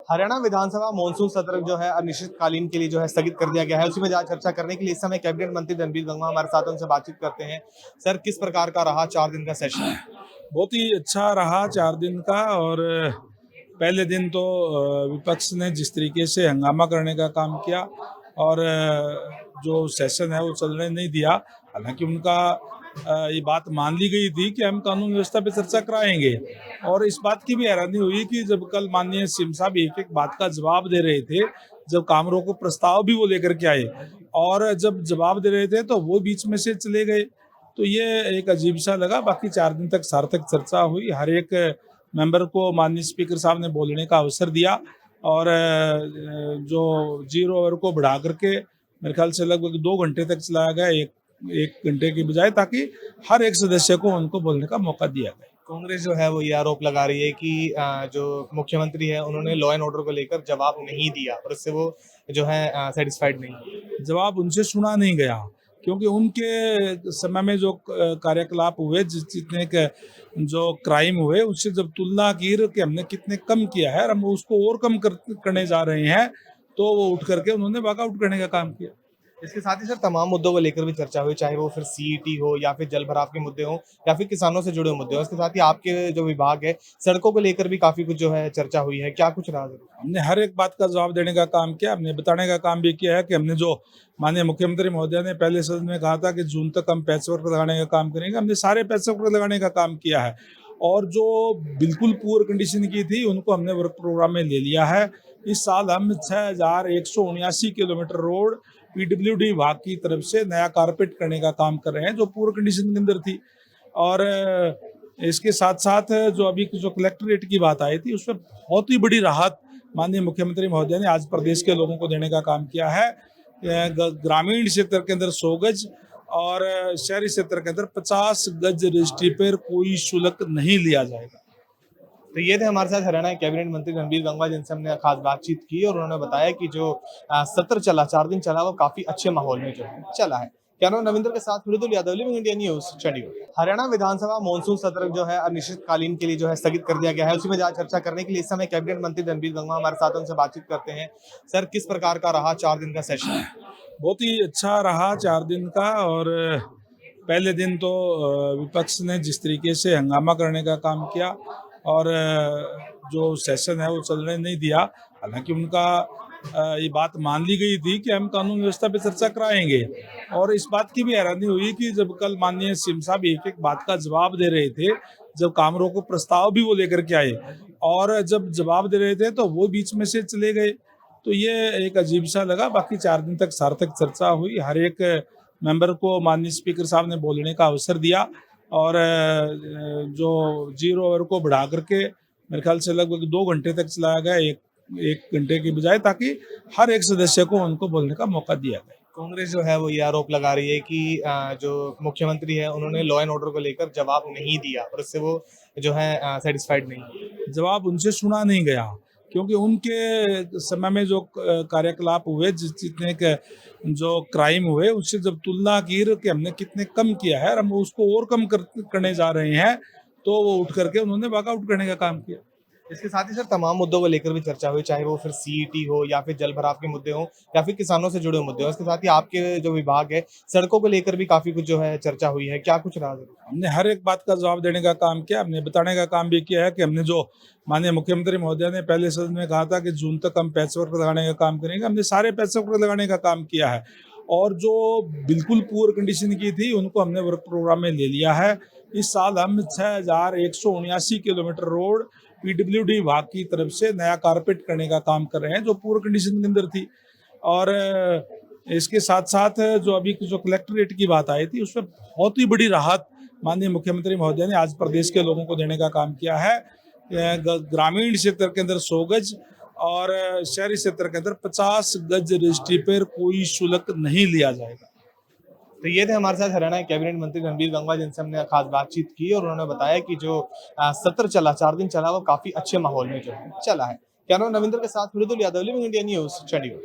Haryana Vidhan Sabha monsoon सत्र जो है अनिश्चितकालीन के लिए जो है स्थगित कर दिया गया है। उसी में आज चर्चा करने के लिए इस समय कैबिनेट मंत्री रणबीर गंगवा हमारे साथ हैं, उनसे बातचीत करते हैं। सर, किस प्रकार का रहा 4 दिन का सेशन? बहुत ही अच्छा रहा 4 दिन का। और पहले दिन तो विपक्ष ने जिस तरीके से हंगामा करने का काम किया और जो सेशन है वो चलने नहीं दिया। हालांकि उनका ये बात मान ली गई थी कि हम कानून व्यवस्था पे चर्चा कराएंगे, और इस बात की भी हैरानी हुई कि जब कल माननीय सीएम साहब एक एक बात का जवाब दे रहे थे, जब काम रोको प्रस्ताव भी वो लेकर के आए और जब जवाब दे रहे थे तो वो बीच में से चले गए। तो ये एक अजीब सा लगा। बाकी 4 दिन तक सार्थक चर्चा हुई। हर एक मेंबर को माननीय स्पीकर साहब ने बोलने का अवसर दिया और जो 0 ओवर को बढ़ा करके मेरे ख्याल से लगभग 2 घंटे तक चलाया गया, एक घंटे की बजाय, ताकि हर एक सदस्य को उनको बोलने का मौका दिया गया। कांग्रेस जो है वो ये आरोप लगा रही है कि जो मुख्यमंत्री है उन्होंने लॉ एंड ऑर्डर को लेकर जवाब नहीं दिया और इससे वो जो है सेटिस्फाइड नहीं। जवाब उनसे सुना नहीं गया, क्योंकि उनके समय में जो कार्यकलाप हुए, जितने जो क्राइम हुए, उससे जब तुलना की कि हमने कितने कम किया है और हम उसको और कम करने जा रहे हैं, तो वो उठ करके उन्होंने वॉकआउट करने का काम किया। इसके साथ ही सर तमाम मुद्दों को लेकर भी चर्चा हुई, चाहे वो फिर सीईटी हो या फिर जल भराव के मुद्दे हो या फिर किसानों से जुड़े मुद्दे हो। इसके साथ ही आपके जो विभाग है सड़कों को लेकर भी काफी कुछ जो है चर्चा हुई है। क्या कुछ रहा? हमने हर एक बात का जवाब देने का काम किया। हमने बताने का काम भी किया है कि हमने जो माननीय मुख्यमंत्री महोदय ने पहले सदन में कहा था कि जून तक हम पैचवर्क लगाने का काम करेंगे, हमने सारे पैचवर्क लगाने का काम किया है। और जो बिल्कुल पुअर कंडीशन की थी उनको हमने वर्क प्रोग्राम में ले लिया है। इस साल हम 6179 किलोमीटर रोड पीडब्ल्यूडी विभाग की तरफ से नया कारपेट करने का काम कर रहे हैं, जो पुअर कंडीशन के अंदर थी। और इसके साथ साथ जो अभी जो कलेक्ट्रेट की बात आई थी, उसमें बहुत ही बड़ी राहत माननीय मुख्यमंत्री महोदय ने आज प्रदेश के लोगों को देने का काम किया है। ग्रामीण क्षेत्र के अंदर 100 गज और शहरी क्षेत्र के अंदर 50 गज रजिस्ट्री पर कोई शुल्क नहीं लिया जाएगा। तो ये थे हमारे साथ हरियाणा के कैबिनेट मंत्री रणबीर गंगवा, जिनसे हमने खास बातचीत की और उन्होंने बताया कि जो सत्र चला 4 दिन चला वो काफी अच्छे माहौल में जो है चला है। कैमरा नविंदर के साथ Firozul Yadav, living India news, Chandigarh. Haryana Vidhan Sabha monsoon सत्र जो है अनिश्चितकालीन के लिए जो है स्थगित कर दिया गया है। उसी में आज चर्चा करने के लिए इस समय कैबिनेट मंत्री रणबीर गंगवा हमारे साथ हैं, उनसे बातचीत करते हैं। सर, किस प्रकार का रहा 4 दिन का सेशन? बहुत ही अच्छा रहा 4 दिन का। और पहले दिन तो विपक्ष ने जिस तरीके से हंगामा करने का काम किया और जो सेशन है वो चलने नहीं दिया। हालांकि उनका ये बात मान ली गई थी कि हम कानून व्यवस्था पे चर्चा कराएंगे, और इस बात की भी हैरानी हुई कि जब कल माननीय सीएम साहब एक एक बात का जवाब दे रहे थे, जब काम रोको प्रस्ताव भी वो लेकर के आए और जब जवाब दे रहे थे तो वो बीच में से चले गए। तो ये एक अजीब सा लगा। बाकी 4 दिन तक सार्थक चर्चा हुई। हर एक मेंबर को माननीय स्पीकर साहब ने बोलने का अवसर दिया और जो 0 ओवर को बढ़ा करके मेरे ख्याल से लगभग 2 घंटे तक चलाया गया, एक घंटे की बजाय, ताकि हर एक सदस्य को उनको बोलने का मौका दिया गया। कांग्रेस जो है वो ये आरोप लगा रही है कि जो मुख्यमंत्री है उन्होंने लॉ एंड ऑर्डर को लेकर जवाब नहीं दिया और इससे वो जो है सेटिस्फाइड नहीं। जवाब उनसे सुना नहीं गया, क्योंकि उनके समय में जो कार्यकलाप हुए, जितने जो क्राइम हुए, उससे जब तुलना की कि हमने कितने कम किया है और हम उसको और कम करने जा रहे हैं, तो वो उठ करके उन्होंने वॉकआउट करने का काम किया। इसके साथ ही सर तमाम मुद्दों को लेकर भी चर्चा हुई, चाहे वो फिर सीईटी हो या फिर जल भराव के मुद्दे हो या फिर किसानों से जुड़े मुद्दे हो। इसके साथ ही आपके जो विभाग है सड़कों को लेकर भी काफी कुछ जो है चर्चा हुई है। क्या कुछ रहा? हमने हर एक बात का जवाब देने का काम किया। हमने बताने का काम भी किया है कि हमने जो माननीय मुख्यमंत्री महोदय ने पहले सदन में कहा था कि जून तक हम पैचवर्क लगाने का काम करेंगे, हमने सारे पैचवर्क लगाने का काम किया है। और जो बिल्कुल पुअर कंडीशन की थी उनको हमने वर्क प्रोग्राम में ले लिया है। इस साल हम 6179 किलोमीटर रोड पीडब्ल्यूडी विभाग की तरफ से नया कारपेट करने का काम कर रहे हैं, जो पुअर कंडीशन के अंदर थी। और इसके साथ साथ जो अभी जो कलेक्ट्रेट की बात आई थी, उसमें बहुत ही बड़ी राहत माननीय मुख्यमंत्री महोदय ने आज प्रदेश के लोगों को देने का काम किया है। ग्रामीण क्षेत्र के अंदर 100 गज और शहरी क्षेत्र के अंदर 50 गज रजिस्ट्री पर कोई शुल्क नहीं लिया जाएगा। तो ये थे हमारे साथ हरियाणा के कैबिनेट मंत्री रणबीर गंगवा, जिनसे हमने खास बातचीत की और उन्होंने बताया कि जो सत्र चला 4 दिन चला वो काफी अच्छे माहौल में जो है चला है। कैमरा नविंदर के साथ Firozul Yadav, living India news, Chandigarh.